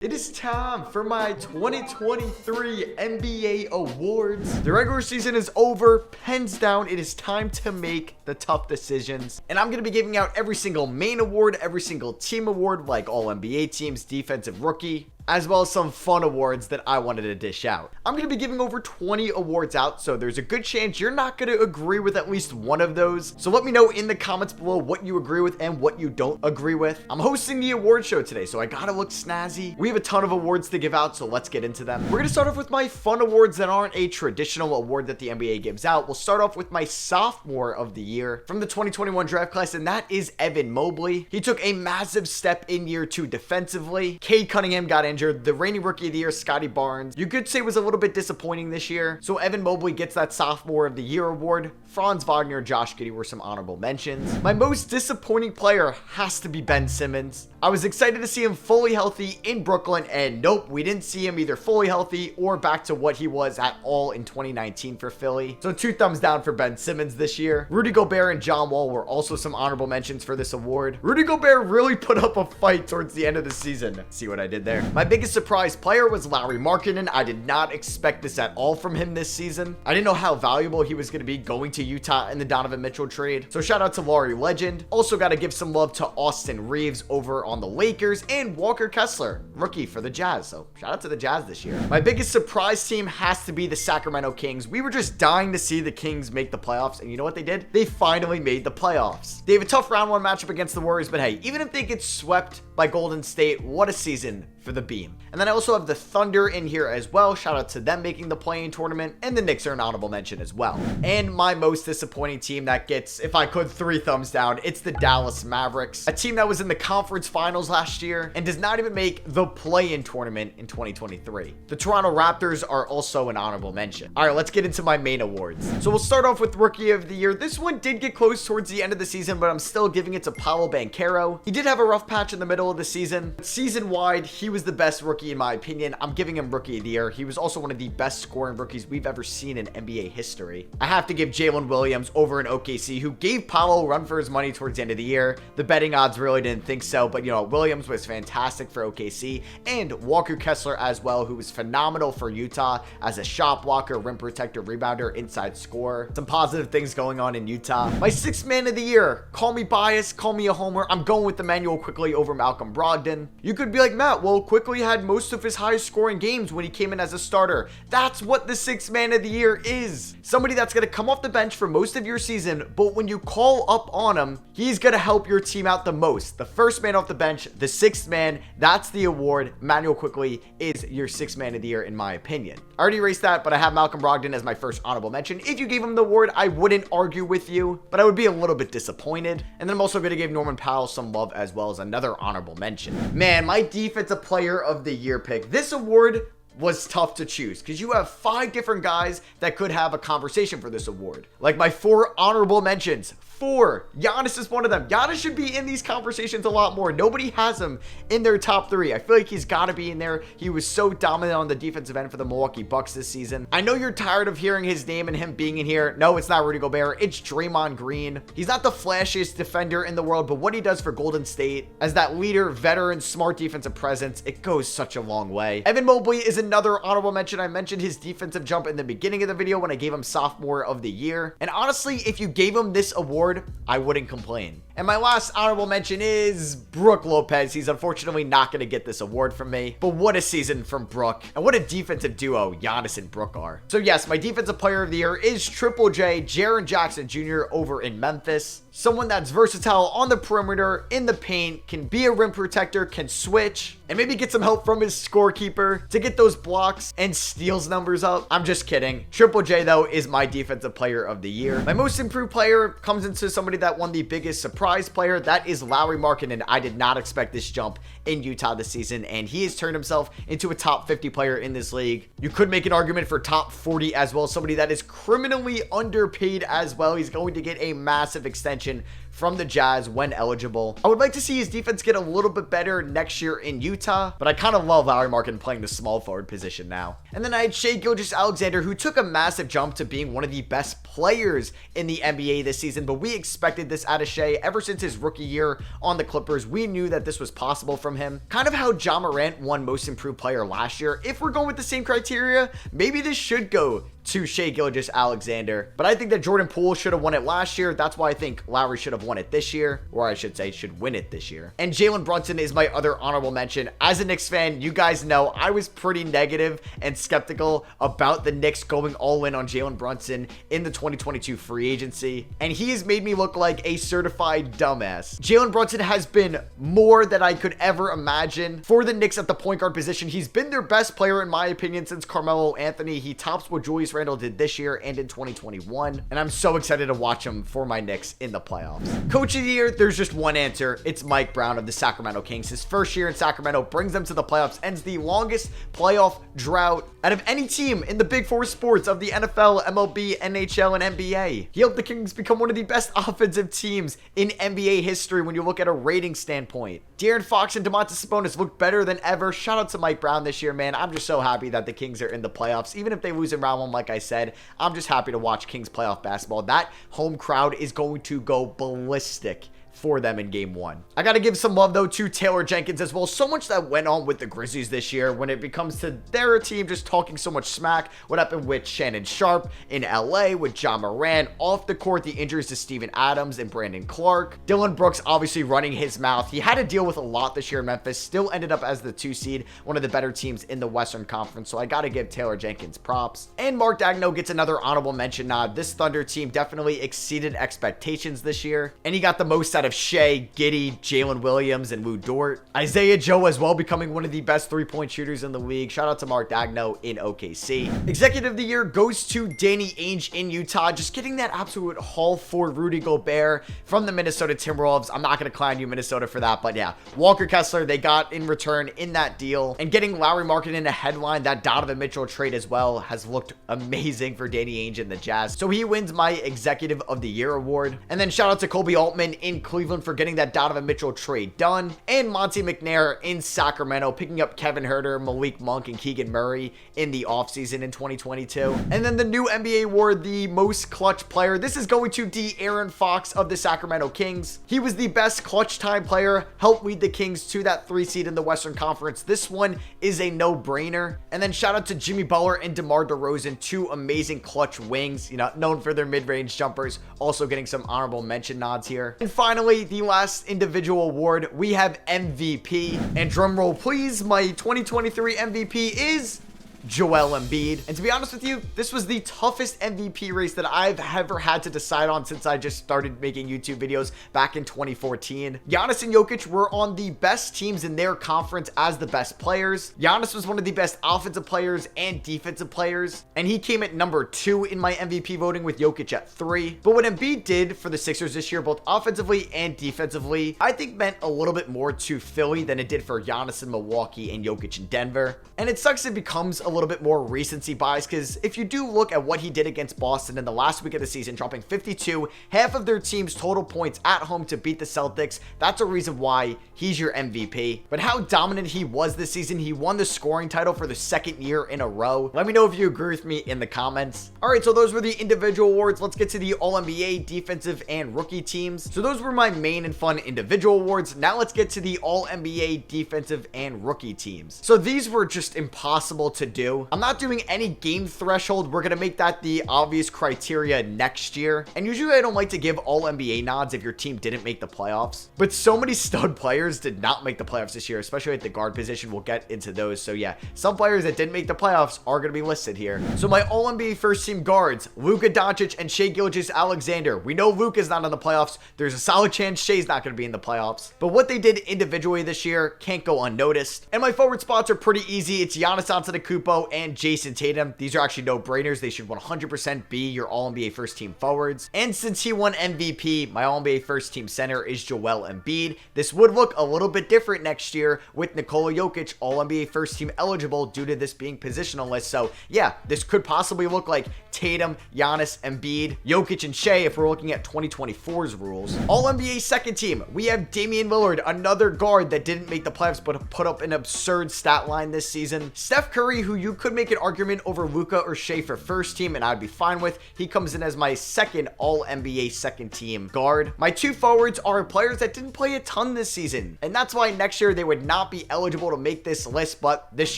It is time for my 2023 NBA awards. The regular season is over, pens down. It is time to make the tough decisions. And I'm going to be giving out every single main award, every single team award, like all NBA teams, defensive rookie, as well as some fun awards that I wanted to dish out. I'm going to be giving over 20 awards out, so there's a good chance you're not going to agree with at least one of those. So let me know in the comments below what you agree with and what you don't agree with. I'm hosting the award show today, so I gotta look snazzy. We have a ton of awards to give out, so let's get into them. We're going to start off with my fun awards that aren't a traditional award that the NBA gives out. We'll start off with my Sophomore of the Year from the 2021 draft class, and that is Evan Mobley. He took a massive step in year 2 defensively. Cade Cunningham got injured. The reigning rookie of the year, Scotty Barnes, you could say was a little bit disappointing this year. So Evan Mobley gets that Sophomore of the Year award. Franz Wagner and Josh Giddey were some honorable mentions. My most disappointing player has to be Ben Simmons. I was excited to see him fully healthy in Brooklyn, and nope, we didn't see him either fully healthy or back to what he was at all in 2019 for Philly. So 2 thumbs down for Ben Simmons this year. Rudy Gobert and John Wall were also some honorable mentions for this award. Rudy Gobert really put up a fight towards the end of the season. See what I did there? My biggest surprise player was Lauri Markkanen. I did not expect this at all from him this season. I didn't know how valuable he was going to be going to Utah in the Donovan Mitchell trade. So shout out to Lauri Legend. Also got to give some love to Austin Reeves over on the Lakers and Walker Kessler, rookie for the Jazz. So shout out to the Jazz this year. My biggest surprise team has to be the Sacramento Kings. We were just dying to see the Kings make the playoffs, and you know what they did? They finally made the playoffs. They have a tough round 1 matchup against the Warriors, but hey, even if they get swept by Golden State, what a season for the Beam. And then I also have the Thunder in here as well. Shout out to them making the play-in tournament, and the Knicks are an honorable mention as well. And my most disappointing team that gets, if I could, 3 thumbs down, it's the Dallas Mavericks, a team that was in the conference finals last year and does not even make the play-in tournament in 2023. The Toronto Raptors are also an honorable mention. All right, let's get into my main awards. So we'll start off with Rookie of the Year. This one did get close towards the end of the season, but I'm still giving it to Paolo Banchero. He did have a rough patch in the middle of the season, but season-wide, he was the best rookie in my opinion. I'm giving him Rookie of the Year. He was also one of the best scoring rookies we've ever seen in NBA history. I have to give Jalen Williams over in OKC, who gave Paolo a run for his money towards the end of the year. The betting odds really didn't think so, but you know, Williams was fantastic for OKC, and Walker Kessler as well, who was phenomenal for Utah as a shot blocker, rim protector, rebounder, inside scorer. Some positive things going on in Utah. My 6th man of the year, call me biased, call me a homer, I'm going with Emmanuel Quickly over Malcolm Brogdon. You could be like, Matt, well, Quickly had most of his highest scoring games when he came in as a starter. That's what the 6th man of the year is. Somebody that's going to come off the bench for most of your season, but when you call up on him, he's going to help your team out the most. The 1st man off the bench, the 6th man, that's the award. Emmanuel Quickly is your 6th man of the year in my opinion. I already erased that, but I have Malcolm Brogdon as my first honorable mention. If you gave him the award, I wouldn't argue with you, but I would be a little bit disappointed. And then I'm also going to give Norman Powell some love as well as another honorable mention. Man, my defensive player of the year pick. This award was tough to choose because you have 5 different guys that could have a conversation for this award. Like my 4 honorable mentions. 4. Giannis is one of them. Giannis should be in these conversations a lot more. Nobody has him in their top 3. I feel like he's got to be in there. He was so dominant on the defensive end for the Milwaukee Bucks this season. I know you're tired of hearing his name and him being in here. No, it's not Rudy Gobert. It's Draymond Green. He's not the flashiest defender in the world, but what he does for Golden State as that leader, veteran, smart defensive presence, it goes such a long way. Evan Mobley is another honorable mention. I mentioned his defensive jump in the beginning of the video when I gave him Sophomore of the Year. And honestly, if you gave him this award, I wouldn't complain. And my last honorable mention is Brook Lopez. He's unfortunately not going to get this award from me, but what a season from Brook, and what a defensive duo Giannis and Brook are. So yes, my defensive player of the year is Triple J, Jaren Jackson Jr. over in Memphis. Someone that's versatile on the perimeter, in the paint, can be a rim protector, can switch, and maybe get some help from his scorekeeper to get those blocks and steals numbers up. I'm just kidding. Triple J, though, is my defensive player of the year. My most improved player comes into somebody that won the biggest surprise player. That is Lauri Markkanen. I did not expect this jump in Utah this season, and he has turned himself into a top 50 player in this league. You could make an argument for top 40 as well. Somebody that is criminally underpaid as well. He's going to get a massive extension from the Jazz when eligible. I would like to see his defense get a little bit better next year in Utah, but I kind of love Lauri Markkanen playing the small forward position now. And then I had Shai Gilgeous-Alexander, who took a massive jump to being one of the best players in the NBA this season, but we expected this out of Shai ever since his rookie year on the Clippers. We knew that this was possible from him. Kind of how Ja Morant won Most Improved Player last year. If we're going with the same criteria, maybe this should go to Shai Gilgeous-Alexander, but I think that Jordan Poole should have won it last year. That's why I think Lowry should have won it this year, or I should say should win it this year. And Jalen Brunson is my other honorable mention. As a Knicks fan, you guys know I was pretty negative and skeptical about the Knicks going all in on Jalen Brunson in the 2022 free agency, and he has made me look like a certified dumbass. Jalen Brunson has been more than I could ever imagine for the Knicks at the point guard position. He's been their best player in my opinion since Carmelo Anthony. He tops what Julius Randle did this year and in 2021, and I'm so excited to watch him for my Knicks in the playoffs. Coach of the year, there's just one answer. It's Mike Brown of the Sacramento Kings. His first year in Sacramento brings them to the playoffs, ends the longest playoff drought out of any team in the Big Four sports of the NFL, MLB, NHL, and NBA. He helped the Kings become one of the best offensive teams in NBA history when you look at a rating standpoint. De'Aaron Fox and Domantas Sabonis look better than ever. Shout out to Mike Brown this year, man. I'm just so happy that the Kings are in the playoffs. Even if they lose in round one, like I said, I'm just happy to watch Kings playoff basketball. That home crowd is going to go ballistic for them in game one. I gotta give some love though to Taylor Jenkins as well. So much that went on with the Grizzlies this year when it becomes to their team just talking so much smack. What happened with Shannon Sharp in LA, with Ja Morant off the court, the injuries to Steven Adams and Brandon Clark. Dylan Brooks obviously running his mouth. He had to deal with a lot this year in Memphis, still ended up as the 2 seed, one of the better teams in the Western Conference. So I gotta give Taylor Jenkins props. And Mark Daigneault gets another honorable mention nod. This Thunder team definitely exceeded expectations this year, and he got the most out of Shea, Giddey, Jalen Williams, and Lou Dort. Isaiah Joe as well, becoming one of the best three-point shooters in the league. Shout out to Mark Daigneault in OKC. Executive of the year goes to Danny Ainge in Utah, just getting that absolute haul for Rudy Gobert from the Minnesota Timberwolves. I'm not going to clown you, Minnesota, for that, but yeah, Walker Kessler, they got in return in that deal. And getting Lauri Markkanen in a headline, that Donovan Mitchell trade as well has looked amazing for Danny Ainge and the Jazz. So he wins my Executive of the Year award. And then shout out to Kobe Altman in Cleveland for getting that Donovan Mitchell trade done, and Monte McNair in Sacramento picking up Kevin Huerter, Malik Monk, and Keegan Murray in the offseason in 2022. And then the new NBA award, the most clutch player. This is going to De'Aaron Fox of the Sacramento Kings. He was the best clutch time player, helped lead the Kings to that 3 seed in the Western Conference. This one is a no-brainer. And then shout out to Jimmy Butler and DeMar DeRozan, 2 amazing clutch wings, known for their mid-range jumpers, also getting some honorable mention nods here. And finally, the last individual award, we have MVP. And drum roll please, my 2023 MVP is Joel Embiid. And to be honest with you, this was the toughest MVP race that I've ever had to decide on since I just started making YouTube videos back in 2014. Giannis and Jokic were on the best teams in their conference as the best players. Giannis was one of the best offensive players and defensive players, and he came at number 2 in my MVP voting with Jokic at 3. But what Embiid did for the Sixers this year, both offensively and defensively, I think meant a little bit more to Philly than it did for Giannis in Milwaukee and Jokic in Denver. And it sucks it becomes a little bit more recency bias, because if you do look at what he did against Boston in the last week of the season, dropping 52, half of their team's total points at home to beat the Celtics, that's a reason why he's your MVP. But how dominant he was this season, he won the scoring title for the 2nd year in a row. Let me know if you agree with me in the comments. All right, so those were the individual awards. Let's get to the All-NBA defensive and rookie teams. So those were my main and fun individual awards. Now let's get to the All-NBA defensive and rookie teams. So these were just impossible to do. I'm not doing any game threshold. We're going to make that the obvious criteria next year. And usually I don't like to give all NBA nods if your team didn't make the playoffs. But so many stud players did not make the playoffs this year, especially at the guard position. We'll get into those. So yeah, some players that didn't make the playoffs are going to be listed here. So my all NBA first team guards, Luka Doncic and Shai Gilgeous-Alexander. We know Luka's not in the playoffs. There's a solid chance Shai's not going to be in the playoffs. But what they did individually this year can't go unnoticed. And my forward spots are pretty easy. It's Giannis Antetokounmpo, Antetokounmpo and Jason Tatum. These are actually no-brainers. They should 100% be your All-NBA first-team forwards. And since he won MVP, my All-NBA first-team center is Joel Embiid. This would look a little bit different next year with Nikola Jokic All-NBA first-team eligible due to this being positionalist. So yeah, this could possibly look like Tatum, Giannis, Embiid, Jokic, and Shea if we're looking at 2024's rules. All-NBA second team, we have Damian Lillard, another guard that didn't make the playoffs but put up an absurd stat line this season. Steph Curry, who you could make an argument over Luka or Shea for first team, and I'd be fine with. He comes in as my second All-NBA second team guard. My two forwards are players that didn't play a ton this season, and that's why next year they would not be eligible to make this list, but this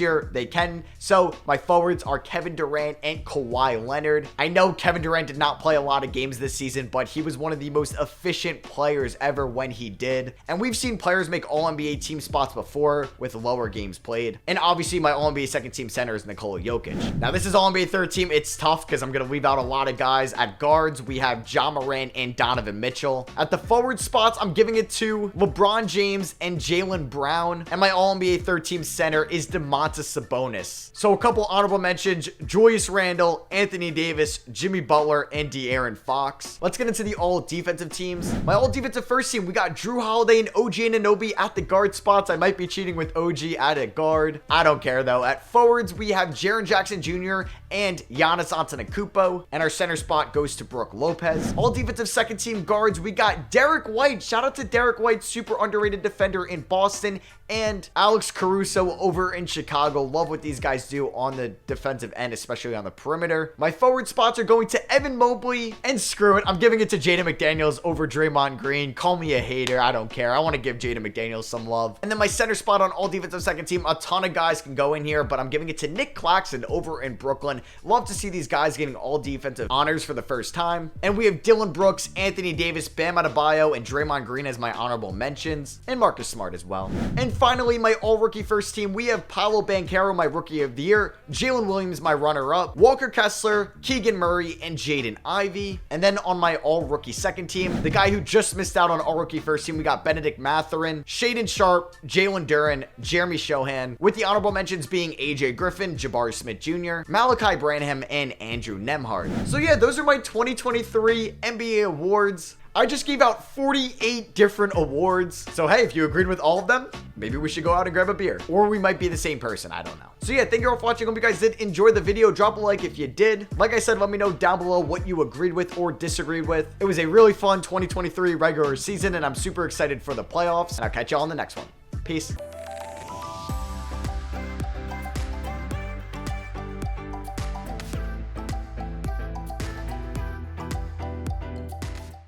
year they can. So my forwards are Kevin Durant and Kawhi Leonard. I know Kevin Durant did not play a lot of games this season, but he was one of the most efficient players ever when he did. And we've seen players make All-NBA team spots before with lower games played. And obviously my All-NBA second team center is Nikola Jokic. Now this is All-NBA third team. It's tough because I'm going to leave out a lot of guys. At guards, we have Ja Morant and Donovan Mitchell. At the forward spots, I'm giving it to LeBron James and Jaylen Brown. And my All-NBA third team center is Domantas Sabonis. So a couple honorable mentions: Julius Randle, Anthony Davis, Jimmy Butler, and De'Aaron Fox. Let's get into the all defensive teams. My all defensive first team, we got Drew Holiday and OG Anunoby at the guard spots. I might be cheating with OG at a guard. I don't care though. At forwards, we have Jaren Jackson Jr. and Giannis Antetokounmpo, and our center spot goes to Brook Lopez. All defensive second team guards, we got Derek White. Shout out to Derek White, super underrated defender in Boston, and Alex Caruso over in Chicago. Love what these guys do on the defensive end, especially on the perimeter. My forward spots are going to Evan Mobley, and screw it, I'm giving it to Jaden McDaniels over Draymond Green. Call me a hater, I don't care. I want to give Jaden McDaniels some love. And then my center spot on all defensive second team, a ton of guys can go in here, but I'm giving it to Nick Claxton over in Brooklyn. Love to see these guys getting all defensive honors for the first time. And we have Dylan Brooks, Anthony Davis, Bam Adebayo, and Draymond Green as my honorable mentions, and Marcus Smart as well. And finally, my all-rookie first team, we have Paolo Banchero, my rookie of the year, Jalen Williams, my runner-up, Walker Kessler, Keegan Murray, and Jaden Ivey. And then on my all-rookie second team, the guy who just missed out on all-rookie first team, we got Benedict Mathurin, Shaedon Sharpe, Jalen Duren, Jeremy Shohan, with the honorable mentions being AJ Griffin, Jabari Smith Jr., Malachi Branham, and Andrew Nembhard. So yeah, those are my 2023 NBA awards. I just gave out 48 different awards. So hey, if you agreed with all of them, maybe we should go out and grab a beer. Or we might be the same person, I don't know. So yeah, thank you all for watching. I hope you guys did enjoy the video. Drop a like if you did. Like I said, let me know down below what you agreed with or disagreed with. It was a really fun 2023 regular season, and I'm super excited for the playoffs. And I'll catch y'all on the next one. Peace.